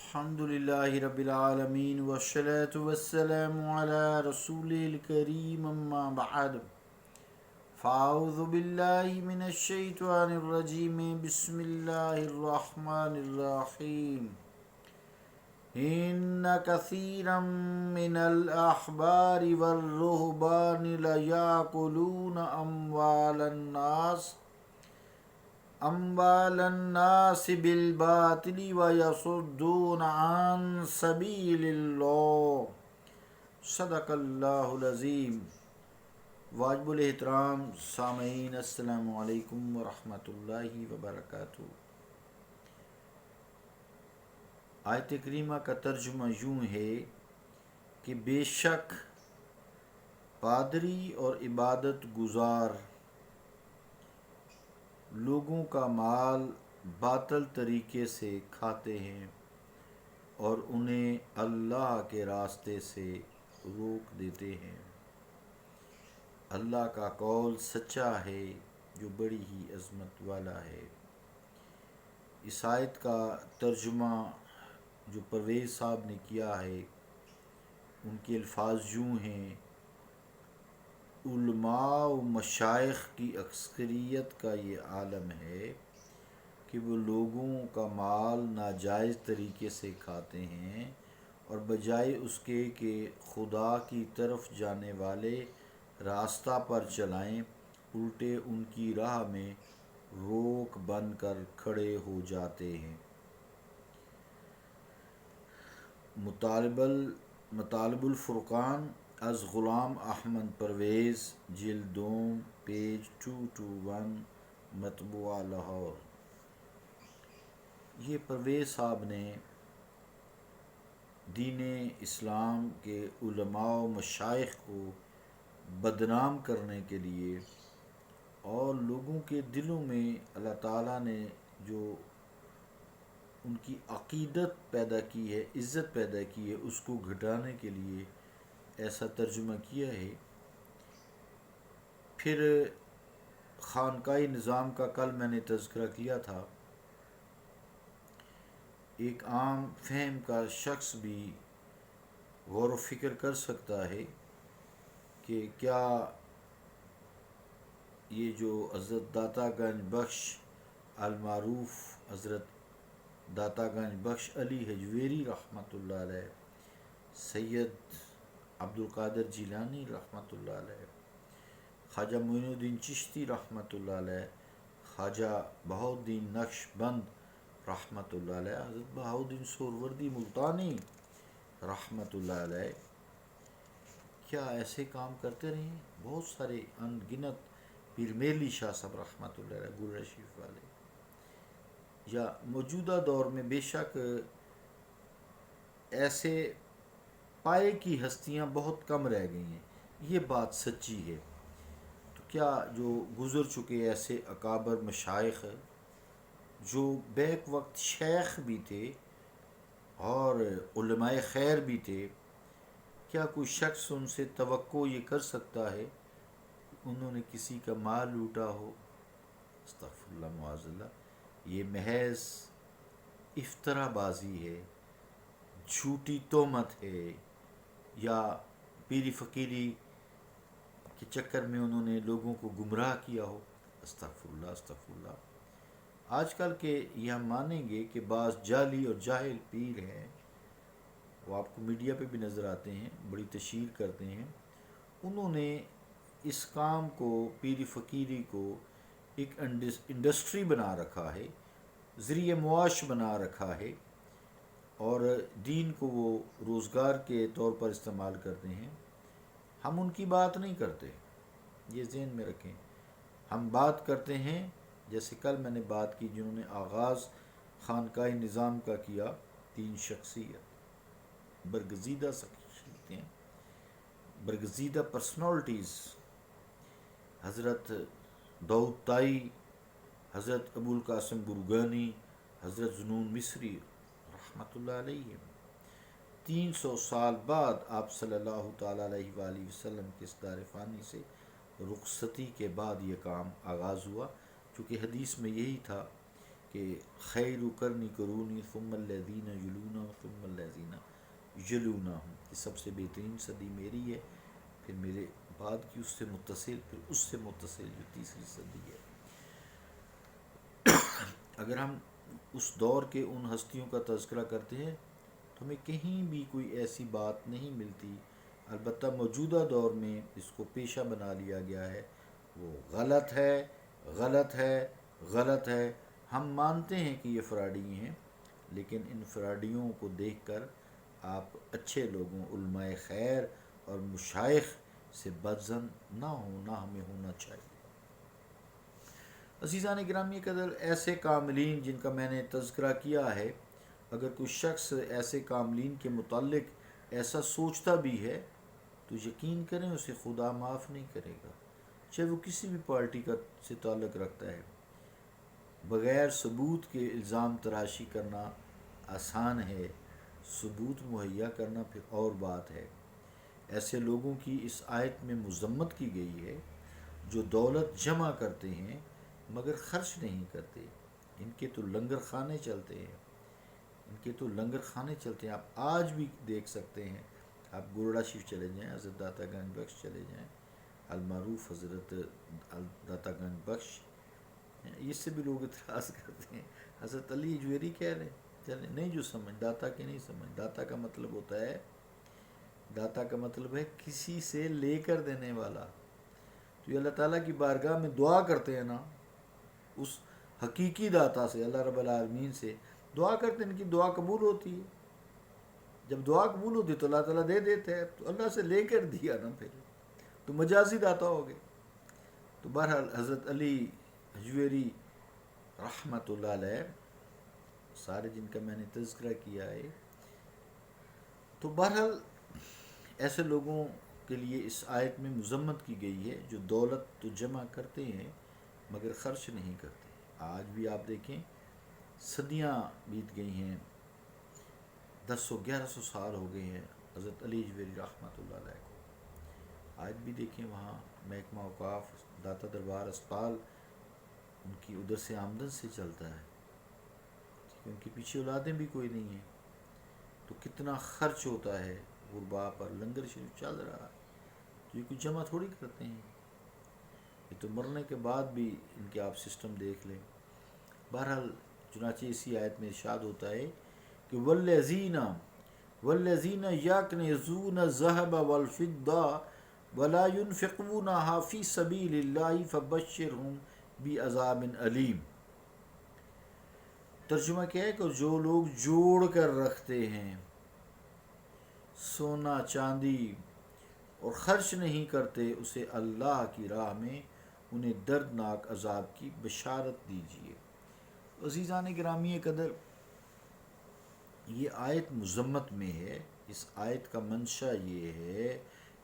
الحمد لله رب العالمين والصلاة والسلام على رسول الكريم أما بعد فأعوذ بالله من الشيطان الرجيم بسم الله الرحمن الرحيم إن كثيرا من الأحبار والرهبان ليأكلون أموال الناس بالباطل ويصدون عن سبيل الله صدق اللہ العظیم۔ واجب الاحترام سامعین، السلام علیکم ورحمۃ اللہ وبرکاتہ۔ آیت کریمہ کا ترجمہ یوں ہے کہ بے شک پادری اور عبادت گزار لوگوں کا مال باطل طریقے سے کھاتے ہیں اور انہیں اللہ کے راستے سے روک دیتے ہیں۔ اللہ کا قول سچا ہے جو بڑی ہی عظمت والا ہے۔ اس آیت کا ترجمہ جو پرویز صاحب نے کیا ہے، ان کے الفاظ یوں ہیں: علماء و مشائخ کی اکثریت کا یہ عالم ہے کہ وہ لوگوں کا مال ناجائز طریقے سے کھاتے ہیں اور بجائے اس کے کہ خدا کی طرف جانے والے راستہ پر چلائیں، الٹے ان کی راہ میں روک بن کر کھڑے ہو جاتے ہیں۔ مطالب الفرقان از غلام احمد پرویز، جلد دوم، پیج 221، مطبوعہ لاہور۔ یہ پرویز صاحب نے دین اسلام کے علماء و مشائخ کو بدنام کرنے کے لیے اور لوگوں کے دلوں میں اللہ تعالیٰ نے جو ان کی عقیدت پیدا کی ہے، عزت پیدا کی ہے، اس کو گھٹانے کے لیے ایسا ترجمہ کیا ہے۔ پھر خانقاہی نظام کا کل میں نے تذکرہ کیا تھا۔ ایک عام فہم کا شخص بھی غور و فکر کر سکتا ہے کہ کیا یہ جو حضرت داتا گنج بخش المعروف حضرت داتا گنج بخش علی حجویری رحمۃ اللہ علیہ، سید عبدالقادر جیلانی رحمۃ اللہ علیہ، خواجہ معین الدین چشتی رحمۃ اللہ علیہ، خواجہ بہاؤالدین نقش بند رحمۃ اللہ علیہ، حضرت بہاؤالدین سہروردی ملتانی رحمۃ اللہ علیہ، کیا ایسے کام کرتے رہے ہیں؟ بہت سارے ان گنت، پیر میرلی شاہ صاحب رحمۃ اللہ علیہ، گل رشیف والے، یا موجودہ دور میں بے شک ایسے پائے کی ہستیاں بہت کم رہ گئی ہیں، یہ بات سچی ہے۔ تو کیا جو گزر چکے ایسے اکابر مشائخ جو بیک وقت شیخ بھی تھے اور علماء خیر بھی تھے، کیا کوئی شخص ان سے توقع یہ کر سکتا ہے انہوں نے کسی کا مال لوٹا ہو؟ استغفر اللہ، معاذ اللہ، یہ محض افطرا بازی ہے، جھوٹی تہمت ہے، یا پیری فقیری کے چکر میں انہوں نے لوگوں کو گمراہ کیا ہو۔ استغفر اللہ، استغفر اللہ۔ آج کل کے یہ ہم مانیں گے کہ بعض جعلی اور جاہل پیر ہیں، وہ آپ کو میڈیا پہ بھی نظر آتے ہیں، بڑی تشہیر کرتے ہیں، انہوں نے اس کام کو، پیری فقیری کو، ایک انڈسٹری بنا رکھا ہے، ذریعہ معاش بنا رکھا ہے، اور دین کو وہ روزگار کے طور پر استعمال کرتے ہیں۔ ہم ان کی بات نہیں کرتے، یہ ذہن میں رکھیں۔ ہم بات کرتے ہیں، جیسے کل میں نے بات کی، جنہوں نے آغاز خانقاہی نظام کا کیا، تین شخصیت برگزیدہ شخصیتیں، برگزیدہ پرسنالٹیز، حضرت داؤد طائی، حضرت ابوالقاسم برگانی، حضرت ذوالنون مصری رحمۃ اللہ علیہ۔ 300 سال بعد آپ صلی اللہ تعالیٰ علیہ وآلہ وسلم کے اس دار فانی سے رخصتی کے بعد یہ کام آغاز ہوا، چونکہ حدیث میں یہی تھا کہ کہ خیر کرنی کرونی ثم الذین یلونہ ثم الذین یلونہم، کہ سب سے بہترین صدی میری ہے، پھر میرے بعد کی اس سے متصل، پھر اس سے متصل جو تیسری صدی ہے۔ اگر ہم اس دور کے ان ہستیوں کا تذکرہ کرتے ہیں تو ہمیں کہیں بھی کوئی ایسی بات نہیں ملتی، البتہ موجودہ دور میں اس کو پیشہ بنا لیا گیا ہے، وہ غلط ہے، غلط ہے، غلط ہے۔ ہم مانتے ہیں کہ یہ فراڈی ہیں، لیکن ان فراڈیوں کو دیکھ کر آپ اچھے لوگوں، علماء خیر اور مشائخ سے بدظن نہ ہونا ہمیں ہونا چاہیے۔ عزیزان گرامی قدر، ایسے کاملین جن کا میں نے تذکرہ کیا ہے، اگر کوئی شخص ایسے کاملین کے متعلق ایسا سوچتا بھی ہے تو یقین کریں اسے خدا معاف نہیں کرے گا، چاہے وہ کسی بھی پارٹی کا سے تعلق رکھتا ہے۔ بغیر ثبوت کے الزام تراشی کرنا آسان ہے، ثبوت مہیا کرنا پھر اور بات ہے۔ ایسے لوگوں کی اس آیت میں مذمت کی گئی ہے جو دولت جمع کرتے ہیں مگر خرچ نہیں کرتے۔ ان کے تو لنگر خانے چلتے ہیں، ان کے تو لنگر خانے چلتے ہیں۔ آپ آج بھی دیکھ سکتے ہیں، آپ گروڑا شریف چلے جائیں، حضرت داتا گنج بخش چلے جائیں، المعروف حضرت داتا گنج بخش، اس سے بھی لوگ اعتراض کرتے ہیں، حضرت علی اجویری کہہ رہے ہیں، چلیں نہیں، جو سمجھ داتا کی نہیں سمجھ، داتا کا مطلب ہوتا ہے، داتا کا مطلب ہے کسی سے لے کر دینے والا۔ تو یہ اللہ تعالیٰ کی بارگاہ میں دعا کرتے ہیں نا، اس حقیقی داتا سے، اللہ رب العالمین سے دعا کرتے ہیں، ان کی دعا قبول ہوتی ہے۔ جب دعا قبول ہوتی ہے تو اللہ تعالیٰ دے دیتے ہیں، تو اللہ سے لے کر دیا نا، پھر تو مجازی داتا ہو گئے۔ تو بہرحال حضرت علی حجویری رحمۃ اللہ علیہ، سارے جن کا میں نے تذکرہ کیا ہے، تو بہرحال ایسے لوگوں کے لیے اس آیت میں مذمت کی گئی ہے جو دولت تو جمع کرتے ہیں مگر خرچ نہیں کرتے۔ آج بھی آپ دیکھیں، صدیاں بیت گئی ہیں، 1100 سال ہو گئے ہیں حضرت علی اجویری رحمۃ اللہ علیہ کو۔ آج بھی دیکھیں وہاں محکمہ اوقاف، داتا دربار اسپتال، ان کی ادھر سے آمدن سے چلتا ہے، کیونکہ ان کے پیچھے اولادیں بھی کوئی نہیں ہیں، تو کتنا خرچ ہوتا ہے غربا پر، لنگر شریف چل رہا ہے، تو یہ کوئی جمع تھوڑی کرتے ہیں، یہ تو مرنے کے بعد بھی ان کے آپ سسٹم دیکھ لیں۔ بہرحال چنانچہ اسی آیت میں ارشاد ہوتا ہے کہ والذین یکنزون الذھب والفضة ولا ينفقونها فی سبیل اللہ فبشرهم بعذاب علیم۔ ترجمہ کیا ہے کہ جو لوگ جوڑ کر رکھتے ہیں سونا چاندی اور خرچ نہیں کرتے، اسے اللہ کی راہ میں انہیں دردناک عذاب کی بشارت دیجیے۔ عزیزان گرامی قدر، یہ آیت مذمت میں ہے۔ اس آیت کا منشا یہ ہے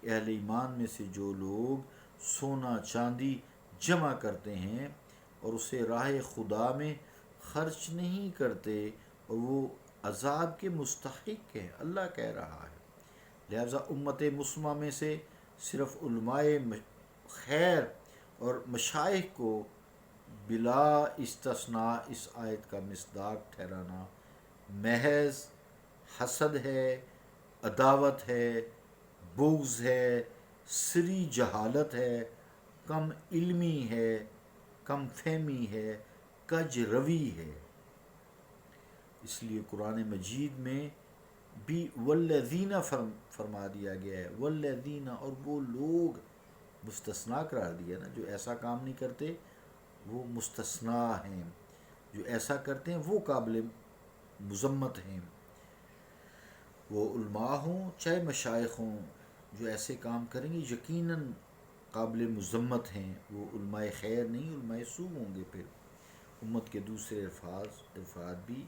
کہ اہل ایمان میں سے جو لوگ سونا چاندی جمع کرتے ہیں اور اسے راہ خدا میں خرچ نہیں کرتے، اور وہ عذاب کے مستحق ہیں، اللہ کہہ رہا ہے۔ لہذا امت مسلمہ میں سے صرف علماء خیر اور مشائخ کو بلا استثناء اس آیت کا مصداق ٹھہرانا محض حسد ہے، عداوت ہے، بغض ہے، سری جہالت ہے، کم علمی ہے، کم فہمی ہے، کج روی ہے۔ اس لیے قرآن مجید میں بھی والذین فرما دیا گیا ہے، والذین، اور وہ لوگ مستثنیٰ قرار دیا نا، جو ایسا کام نہیں کرتے وہ مستثنیٰ ہیں، جو ایسا کرتے ہیں وہ قابل مذمت ہیں۔ وہ علماء ہوں چاہے مشائخ ہوں، جو ایسے کام کریں گے یقیناً قابل مذمت ہیں۔ وہ علماء خیر نہیں، علماء سو ہوں گے۔ پھر امت کے دوسرے الفاظ بھی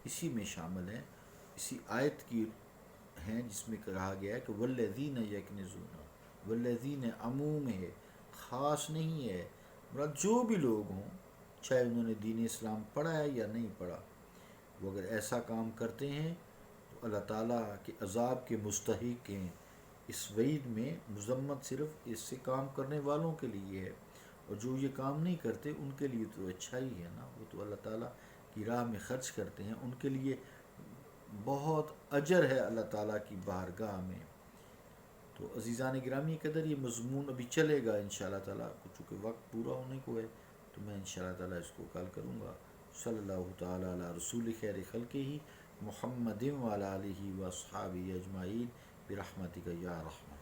اسی میں شامل ہیں، اسی آیت کی ہیں، جس میں کہا گیا ہے کہ والذین یکنزون، والذین عموم ہے، خاص نہیں ہے، مراد جو بھی لوگ ہوں، چاہے انہوں نے دین اسلام پڑھا ہے یا نہیں پڑھا، وہ اگر ایسا کام کرتے ہیں تو اللہ تعالیٰ کے عذاب کے مستحق ہیں۔ اس وعید میں مذمت صرف اس سے کام کرنے والوں کے لیے ہے، اور جو یہ کام نہیں کرتے ان کے لیے تو اچھا ہی ہے نا، وہ تو اللہ تعالیٰ کی راہ میں خرچ کرتے ہیں ان کے لیے بہت اجر ہے اللہ تعالیٰ کی بارگاہ میں۔ تو عزیزان گرامی قدر یہ مضمون ابھی چلے گا انشاءاللہ تعالیٰ، چونکہ وقت پورا ہونے کو ہے تو میں انشاءاللہ تعالیٰ اس کو کل کروں گا۔ صلی اللہ تعالیٰ علی رسول خیر خلقہ محمد وعلی آلہ و اصحابہ اجمعین برحمتک یا رحمن۔